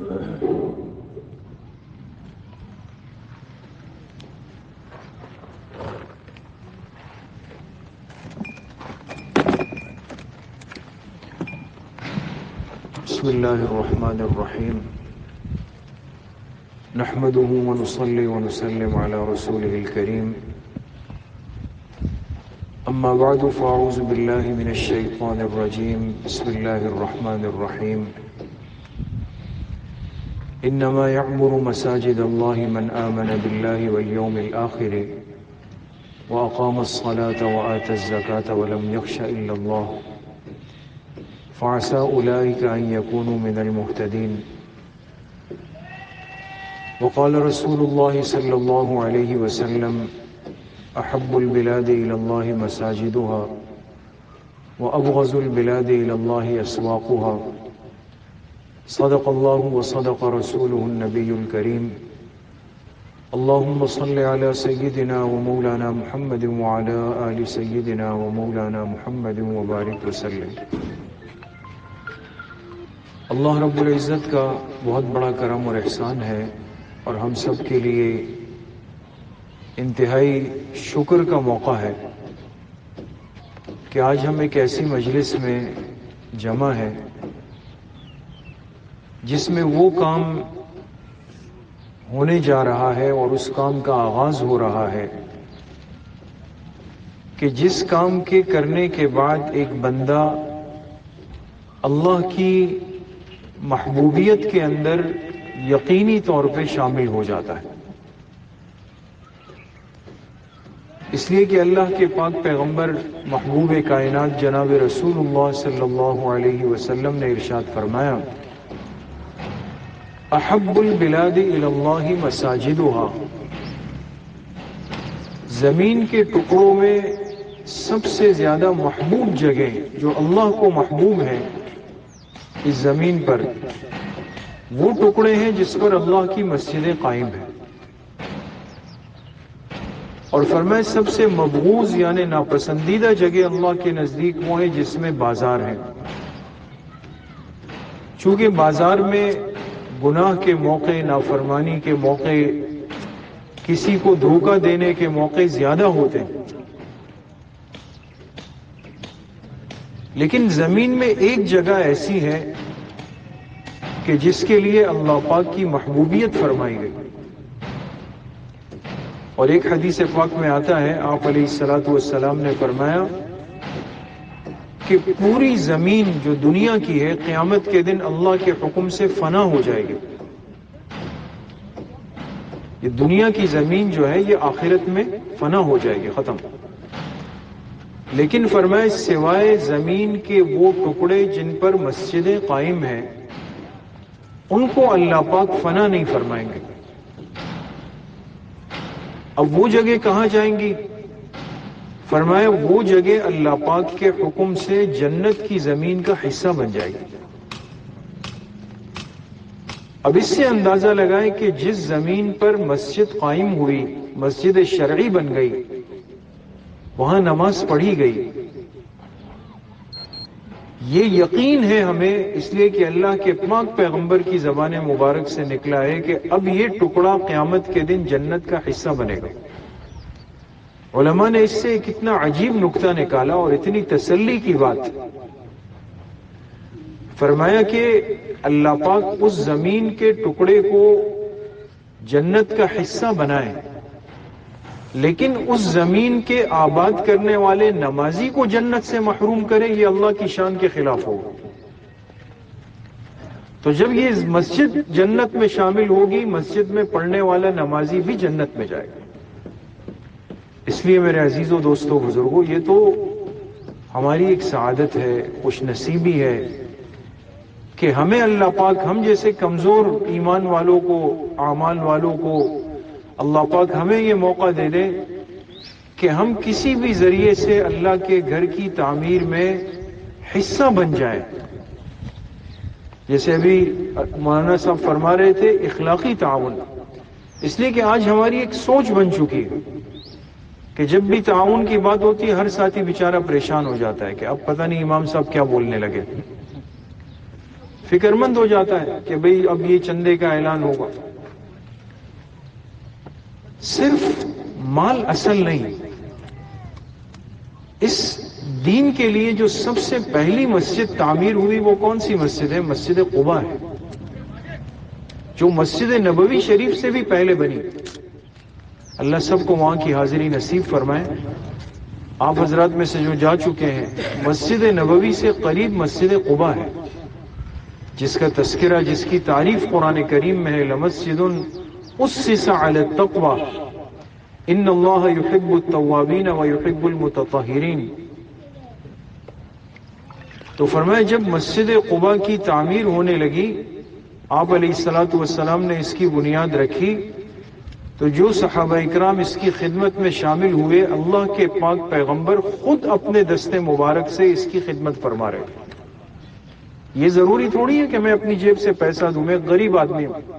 بسم الله الرحمن الرحيم نحمده ونصلي ونسلم على رسوله الكريم أما بعد فأعوذ بالله من الشيطان الرجيم بسم الله الرحمن الرحيم إنما يعمر مساجد الله من آمن بالله واليوم الآخر وأقام الصلاة وآتى الزكاة ولم يخش إلا الله فعسى أولئك أن يكونوا من المهتدين وقال رسول الله صلى الله عليه وسلم أحب البلاد إلى الله مساجدها وأبغض البلاد إلى الله أسواقها صدق الله وصدق رسوله النبي الكريم اللهم صل على سيدنا ومولانا محمد وعلى آل سيدنا ومولانا محمد وبارك وسلم۔ اللہ رب العزت کا بہت بڑا کرم اور احسان ہے اور ہم سب کے لیے انتہائی شکر کا موقع ہے کہ آج ہم ایک ایسی مجلس میں جمع ہے جس میں وہ کام ہونے جا رہا ہے اور اس کام کا آغاز ہو رہا ہے کہ جس کام کے کرنے کے بعد ایک بندہ اللہ کی محبوبیت کے اندر یقینی طور پہ شامل ہو جاتا ہے، اس لیے کہ اللہ کے پاک پیغمبر محبوب کائنات جناب رسول اللہ صلی اللہ علیہ وسلم نے ارشاد فرمایا احب البلاد الی اللہ مساجدها، زمین کے ٹکڑوں میں سب سے زیادہ محبوب جگہ جو اللہ کو محبوب ہے اس زمین پر وہ ٹکڑے ہیں جس پر اللہ کی مسجدیں قائم ہیں، اور فرمائے سب سے مبغوض یعنی ناپسندیدہ جگہ اللہ کے نزدیک وہ ہے جس میں بازار ہیں، چونکہ بازار میں گناہ کے موقع، نافرمانی کے موقع، کسی کو دھوکہ دینے کے موقع زیادہ ہوتے ہیں، لیکن زمین میں ایک جگہ ایسی ہے کہ جس کے لیے اللہ پاک کی محبوبیت فرمائی گئی، اور ایک حدیث پاک میں آتا ہے آپ علیہ الصلوۃ والسلام نے فرمایا کہ پوری زمین جو دنیا کی ہے قیامت کے دن اللہ کے حکم سے فنا ہو جائے گی۔ یہ دنیا کی زمین جو ہے یہ آخرت میں فنا ہو جائے گی، ختم، لیکن فرمائے سوائے زمین کے وہ ٹکڑے جن پر مسجدیں قائم ہیں ان کو اللہ پاک فنا نہیں فرمائیں گے۔ اب وہ جگہ کہاں جائیں گی؟ فرمایا وہ جگہ اللہ پاک کے حکم سے جنت کی زمین کا حصہ بن جائے گی۔ اب اس سے اندازہ لگائیں کہ جس زمین پر مسجد قائم ہوئی، مسجد شرعی بن گئی، وہاں نماز پڑھی گئی، یہ یقین ہے ہمیں اس لیے کہ اللہ کے پاک پیغمبر کی زبان مبارک سے نکلا ہے کہ اب یہ ٹکڑا قیامت کے دن جنت کا حصہ بنے گا۔ علماء نے اس سے کتنا عجیب نکتہ نکالا اور اتنی تسلی کی بات، فرمایا کہ اللہ پاک اس زمین کے ٹکڑے کو جنت کا حصہ بنائے، لیکن اس زمین کے آباد کرنے والے نمازی کو جنت سے محروم کرے، یہ اللہ کی شان کے خلاف ہوگا۔ تو جب یہ مسجد جنت میں شامل ہوگی، مسجد میں پڑھنے والا نمازی بھی جنت میں جائے گا۔ اس لیے میرے عزیزوں، دوستوں، بزرگوں، یہ تو ہماری ایک سعادت ہے، خوش نصیبی ہے کہ ہمیں اللہ پاک ہم جیسے کمزور ایمان والوں کو، اعمال والوں کو اللہ پاک ہمیں یہ موقع دے دے کہ ہم کسی بھی ذریعے سے اللہ کے گھر کی تعمیر میں حصہ بن جائیں۔ جیسے ابھی مولانا صاحب فرما رہے تھے اخلاقی تعاون، اس لیے کہ آج ہماری ایک سوچ بن چکی ہے کہ جب بھی تعاون کی بات ہوتی ہے ہر ساتھی بیچارہ پریشان ہو جاتا ہے کہ اب پتہ نہیں امام صاحب کیا بولنے لگے، فکر مند ہو جاتا ہے کہ بھئی اب یہ چندے کا اعلان ہوگا. صرف مال اصل نہیں. اس دین کے لیے جو سب سے پہلی مسجد تعمیر ہوئی وہ کون سی مسجد ہے؟ مسجد قباء ہے، جو مسجد نبوی شریف سے بھی پہلے بنی. اللہ سب کو وہاں کی حاضری نصیب فرمائے. آپ حضرات میں سے جو جا چکے ہیں، مسجد نبوی سے قریب مسجد قباء ہے، جس کا تذکرہ، جس کی تعریف قرآن کریم میں ہے. لمسجد اسس علی التقوی ان اللہ یحب التوابین ویحب المتطہرین. تو فرمایا جب مسجد قباء کی تعمیر ہونے لگی، آپ علیہ الصلوۃ والسلام نے اس کی بنیاد رکھی، تو جو صحابہ اکرام اس کی خدمت میں شامل ہوئے، اللہ کے پاک پیغمبر خود اپنے دست مبارک سے اس کی خدمت فرما رہے تھے. یہ ضروری تھوڑی ہے کہ میں اپنی جیب سے پیسہ دوں، میں غریب آدمی ہوں،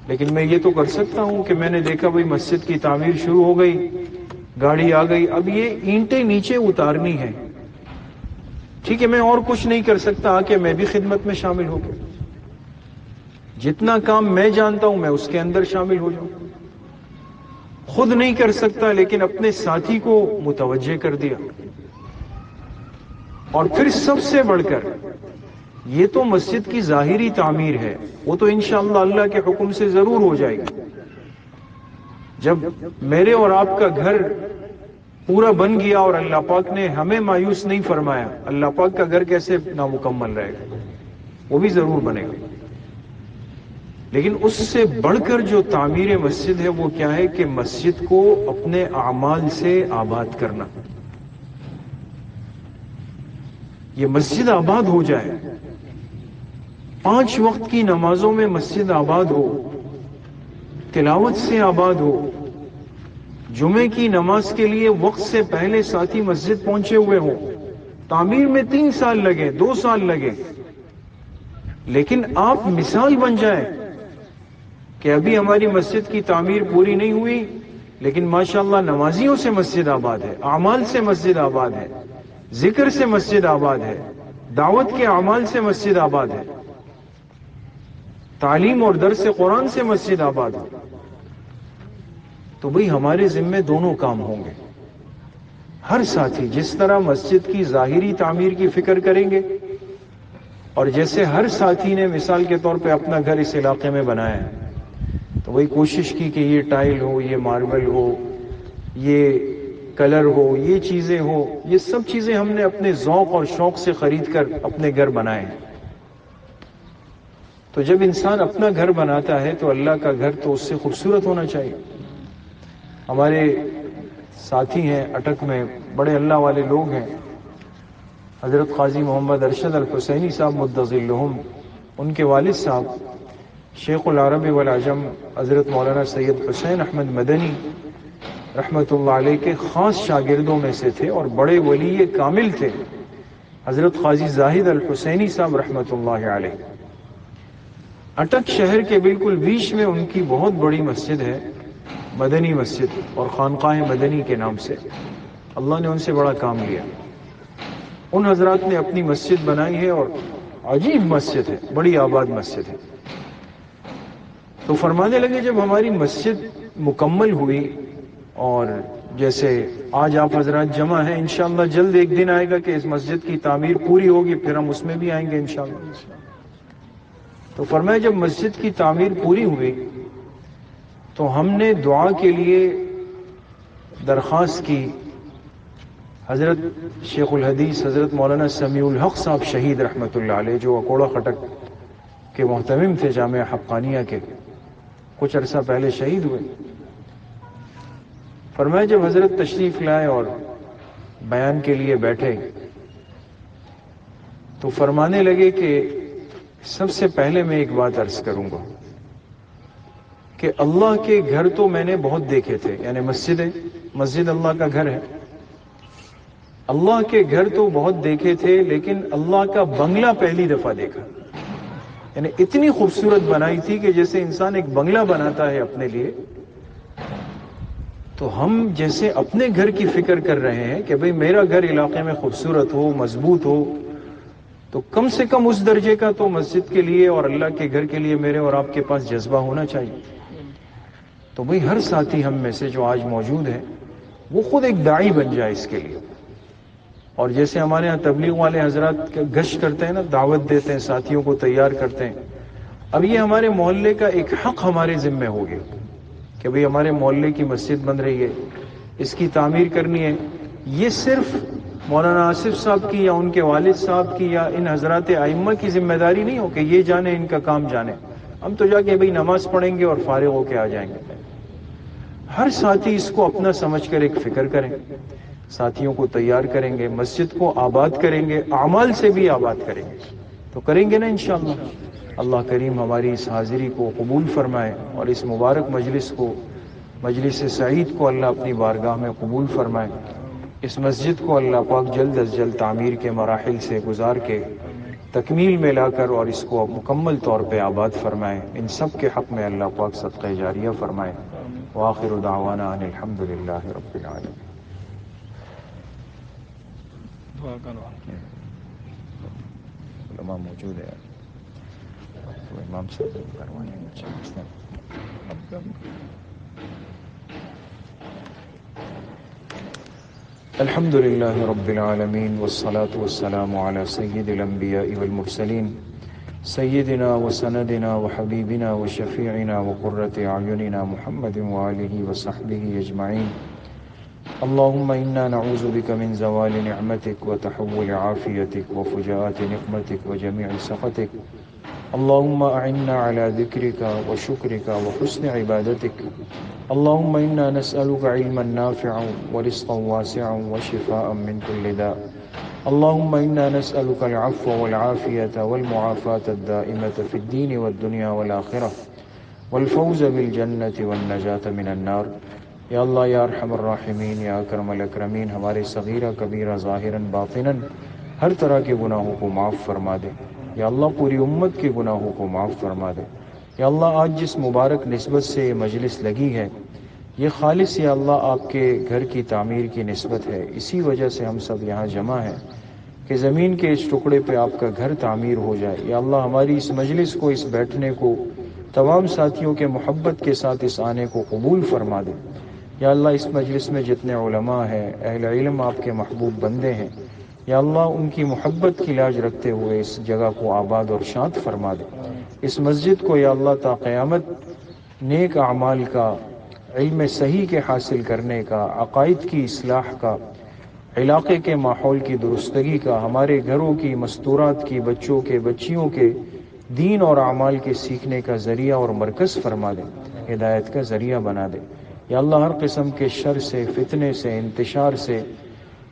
لیکن میں یہ تو کر سکتا ہوں کہ میں نے دیکھا بھئی مسجد کی تعمیر شروع ہو گئی، گاڑی آ گئی، اب یہ اینٹیں نیچے اتارنی ہے، ٹھیک ہے، میں اور کچھ نہیں کر سکتا، آ کے میں بھی خدمت میں شامل ہو گیا. جتنا کام میں جانتا ہوں میں اس کے اندر شامل ہو جاؤں. خود نہیں کر سکتا لیکن اپنے ساتھی کو متوجہ کر دیا. اور پھر سب سے بڑھ کر یہ تو مسجد کی ظاہری تعمیر ہے، وہ تو انشاءاللہ اللہ کے حکم سے ضرور ہو جائے گی. جب میرے اور آپ کا گھر پورا بن گیا اور اللہ پاک نے ہمیں مایوس نہیں فرمایا، اللہ پاک کا گھر کیسے نامکمل رہے گا؟ وہ بھی ضرور بنے گا. لیکن اس سے بڑھ کر جو تعمیر مسجد ہے وہ کیا ہے کہ مسجد کو اپنے اعمال سے آباد کرنا. یہ مسجد آباد ہو جائے، 5 وقت کی نمازوں میں مسجد آباد ہو، تلاوت سے آباد ہو، جمعے کی نماز کے لیے وقت سے پہلے ساتھی مسجد پہنچے ہوئے ہوں. تعمیر میں 3 سال لگے، 2 سال لگے، لیکن آپ مثال بن جائیں کہ ابھی ہماری مسجد کی تعمیر پوری نہیں ہوئی لیکن ماشاءاللہ نمازیوں سے مسجد آباد ہے، اعمال سے مسجد آباد ہے، ذکر سے مسجد آباد ہے، دعوت کے اعمال سے مسجد آباد ہے، تعلیم اور درس قرآن سے مسجد آباد ہے. تو بھئی ہمارے ذمے دونوں کام ہوں گے. ہر ساتھی جس طرح مسجد کی ظاہری تعمیر کی فکر کریں گے، اور جیسے ہر ساتھی نے مثال کے طور پہ اپنا گھر اس علاقے میں بنایا ہے، تو وہی کوشش کی کہ یہ ٹائل ہو، یہ ماربل ہو، یہ کلر ہو، یہ چیزیں ہو، یہ سب چیزیں ہم نے اپنے ذوق اور شوق سے خرید کر اپنے گھر بنائے ہیں. تو جب انسان اپنا گھر بناتا ہے تو اللہ کا گھر تو اس سے خوبصورت ہونا چاہیے. ہمارے ساتھی ہیں اٹک میں، بڑے اللہ والے لوگ ہیں، حضرت قاضی محمد ارشد الحسینی صاحب مدظلہم، ان کے والد صاحب شیخ العرب والعجم حضرت مولانا سید حسین احمد مدنی رحمۃ اللہ علیہ کے خاص شاگردوں میں سے تھے اور بڑے ولی کامل تھے حضرت قاضی زاہد الحسینی صاحب رحمۃ اللہ علیہ. اٹک شہر کے بالکل بیچ میں ان کی بہت بڑی مسجد ہے، مدنی مسجد، اور خانقاہ مدنی کے نام سے. اللہ نے ان سے بڑا کام لیا. ان حضرات نے اپنی مسجد بنائی ہے اور عجیب مسجد ہے، بڑی آباد مسجد ہے. تو فرمانے لگے جب ہماری مسجد مکمل ہوئی، اور جیسے آج آپ حضرات جمع ہیں، انشاءاللہ جلد ایک دن آئے گا کہ اس مسجد کی تعمیر پوری ہوگی، پھر ہم اس میں بھی آئیں گے انشاءاللہ. تو فرمایا جب مسجد کی تعمیر پوری ہوئی تو ہم نے دعا کے لیے درخواست کی. حضرت شیخ الحدیث حضرت مولانا سمیع الحق صاحب شہید رحمۃ اللہ علیہ، جو اکوڑا خٹک کے محتمم تھے جامعہ حقانیہ کے، کچھ عرصہ پہلے شہید ہوئے. فرمایا جب حضرت تشریف لائے اور بیان کے لیے بیٹھے تو فرمانے لگے کہ سب سے پہلے میں ایک بات عرض کروں گا کہ اللہ کے گھر تو میں نے بہت دیکھے تھے، یعنی مسجد اللہ کا گھر ہے، اللہ کے گھر تو بہت دیکھے تھے، لیکن اللہ کا بنگلہ پہلی دفعہ دیکھا. یعنی اتنی خوبصورت بنائی تھی کہ جیسے انسان ایک بنگلہ بناتا ہے اپنے لیے، تو ہم جیسے اپنے گھر کی فکر کر رہے ہیں کہ بھئی میرا گھر علاقے میں خوبصورت ہو، مضبوط ہو، تو کم سے کم اس درجے کا تو مسجد کے لیے اور اللہ کے گھر کے لیے میرے اور آپ کے پاس جذبہ ہونا چاہیے. تو بھئی ہر ساتھی ہم میں سے جو آج موجود ہے وہ خود ایک داعی بن جائے اس کے لیے. اور جیسے ہمارے ہاں تبلیغ والے حضرات گشت کرتے ہیں نا، دعوت دیتے ہیں، ساتھیوں کو تیار کرتے ہیں، اب یہ ہمارے محلے کا ایک حق ہمارے ذمہ ہو گیا کہ بھئی ہمارے محلے کی مسجد بن رہی ہے، اس کی تعمیر کرنی ہے. یہ صرف مولانا آصف صاحب کی یا ان کے والد صاحب کی یا ان حضرات ائمہ کی ذمہ داری نہیں ہو کہ یہ جانے ان کا کام جانے، ہم تو جا کے بھئی نماز پڑھیں گے اور فارغ ہو کے آ جائیں گے. ہر ساتھی اس کو اپنا سمجھ کر ایک فکر کریں، ساتھیوں کو تیار کریں گے، مسجد کو آباد کریں گے، اعمال سے بھی آباد کریں گے تو کریں گے نا انشاءاللہ. اللہ کریم ہماری اس حاضری کو قبول فرمائے اور اس مبارک مجلس کو، مجلس سعید کو اللہ اپنی بارگاہ میں قبول فرمائے. اس مسجد کو اللہ پاک جلد از جلد تعمیر کے مراحل سے گزار کے تکمیل میں لا کر اور اس کو مکمل طور پہ آباد فرمائے. ان سب کے حق میں اللہ پاک صدقہ جاریہ فرمائے. وآخر دعوانا ان الحمد للہ رب العالمین. علماء موجود ہے تو امام صاحب کروانے الحمد للہ رب العالمین والصلاة والسلام على سید الانبیاء والمرسلین سیدنا وسندنا وحبیبنا وشفیعنا وقرۃ اعیننا محمد وآلہ وصحبہ اجمعین. اللهم إنا نعوذ بك من زوال نعمتك وتحول عافيتك وفجاءة نقمتك وجميع سخطك. اللهم أعنا على ذكرك وشكرك وحسن عبادتك. اللهم إنا نسألك علما نافعا ورزقا واسعا وشفاء من كل داء. اللهم إنا نسألك العفو والعافية والمعافاة الدائمة في الدين والدنيا والآخرة والفوز بالجنة والنجاة من النار. یا اللہ یا ارحم الراحمین یا اکرم الاکرمین، ہمارے صغیرہ کبیرہ ظاہراً باطناً ہر طرح کے گناہوں کو معاف فرما دے. یا اللہ پوری امت کے گناہوں کو معاف فرما دے. یا اللہ آج جس مبارک نسبت سے یہ مجلس لگی ہے یہ خالص یا اللہ آپ کے گھر کی تعمیر کی نسبت ہے. اسی وجہ سے ہم سب یہاں جمع ہیں کہ زمین کے اس ٹکڑے پہ آپ کا گھر تعمیر ہو جائے. یا اللہ ہماری اس مجلس کو، اس بیٹھنے کو، تمام ساتھیوں کے محبت کے ساتھ اس آنے کو قبول فرما دے. یا اللہ اس مجلس میں جتنے علماء ہیں، اہل علم آپ کے محبوب بندے ہیں، یا اللہ ان کی محبت کی لاج رکھتے ہوئے اس جگہ کو آباد اور شاد فرما دے. اس مسجد کو یا اللہ تا قیامت نیک اعمال کا، علم صحیح کے حاصل کرنے کا، عقائد کی اصلاح کا، علاقے کے ماحول کی درستگی کا، ہمارے گھروں کی، مستورات کی، بچوں کے، بچیوں کے دین اور اعمال کے سیکھنے کا ذریعہ اور مرکز فرما دے، ہدایت کا ذریعہ بنا دے. یا اللہ ہر قسم کے شر سے، فتنے سے، انتشار سے،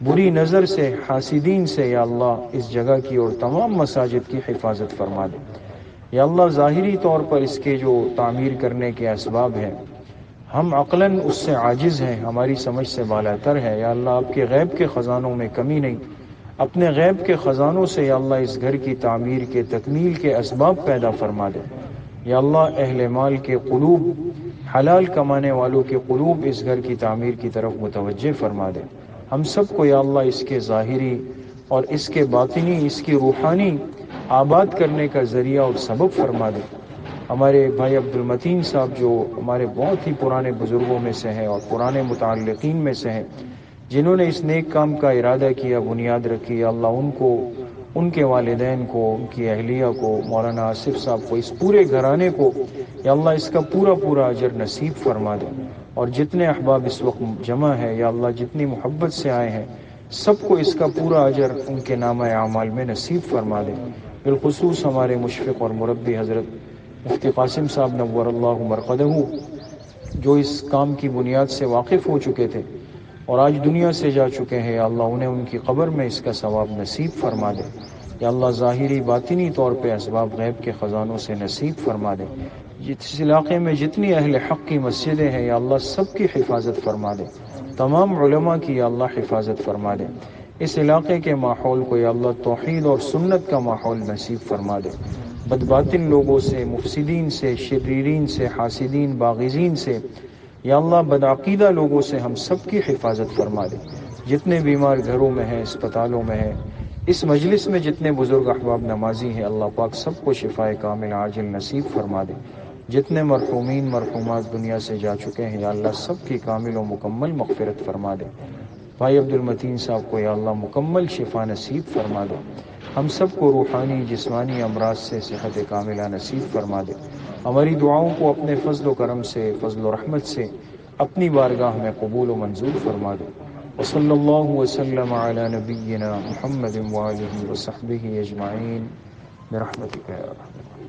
بری نظر سے، حاسدین سے یا اللہ اس جگہ کی اور تمام مساجد کی حفاظت فرما دے. یا اللہ ظاہری طور پر اس کے جو تعمیر کرنے کے اسباب ہیں ہم عقلاً اس سے عاجز ہیں، ہماری سمجھ سے بالاتر ہے. یا اللہ آپ کے غیب کے خزانوں میں کمی نہیں، اپنے غیب کے خزانوں سے یا اللہ اس گھر کی تعمیر کے تکمیل کے اسباب پیدا فرما دے. یا اللہ اہل مال کے قلوب، حلال کمانے والوں کے قلوب اس گھر کی تعمیر کی طرف متوجہ فرما دے. ہم سب کو یا اللہ اس کے ظاہری اور اس کے باطنی، اس کی روحانی آباد کرنے کا ذریعہ اور سبب فرما دے. ہمارے بھائی عبد المتین صاحب جو ہمارے بہت ہی پرانے بزرگوں میں سے ہیں اور پرانے متعلقین میں سے ہیں، جنہوں نے اس نیک کام کا ارادہ کیا، بنیاد رکھی، یا اللہ ان کو، ان کے والدین کو، ان کی اہلیہ کو، مولانا آصف صاحب کو، اس پورے گھرانے کو یا اللہ اس کا پورا پورا اجر نصیب فرما دے. اور جتنے احباب اس وقت جمع ہے یا اللہ جتنی محبت سے آئے ہیں سب کو اس کا پورا اجر ان کے نامہ اعمال میں نصیب فرما دے. بالخصوص ہمارے مشفق اور مربی حضرت مفتی قاسم صاحب نور اللہ مرقدہ، جو اس کام کی بنیاد سے واقف ہو چکے تھے اور آج دنیا سے جا چکے ہیں، یا اللہ انہیں ان کی قبر میں اس کا ثواب نصیب فرما دے. یا اللہ ظاہری باطنی طور پہ اسباب غیب کے خزانوں سے نصیب فرما دے. جس علاقے میں جتنی اہل حق کی مسجدیں ہیں یا اللہ سب کی حفاظت فرما دے. تمام علماء کی یا اللہ حفاظت فرما دے. اس علاقے کے ماحول کو یا اللہ توحید اور سنت کا ماحول نصیب فرما دے. بدباطن لوگوں سے، مفسدین سے، شریرین سے، حاسدین، باغزین سے یا اللہ بدعقیدہ لوگوں سے ہم سب کی حفاظت فرما دے. جتنے بیمار گھروں میں ہیں، اسپتالوں میں ہیں اس مجلس میں جتنے بزرگ احباب نمازی ہیں اللہ پاک سب کو شفاء کامل عاجل نصیب فرما دے۔ جتنے مرحومین مرحومات دنیا سے جا چکے ہیں یا اللہ سب کی کامل و مکمل مغفرت فرما دے۔ بھائی عبد المتین صاحب کو یا اللہ مکمل شفا نصیب فرما دے۔ ہم سب کو روحانی جسمانی امراض سے صحت کاملہ نصیب فرما دے۔ ہماری دعاؤں کو اپنے فضل و کرم سے، فضل و رحمت سے اپنی بارگاہ میں قبول و منظور فرما دے۔ وصلی اللہ وسلم علی نبینا محمد وآلہ وصحبہ اجمعین برحمتک یا ارحم۔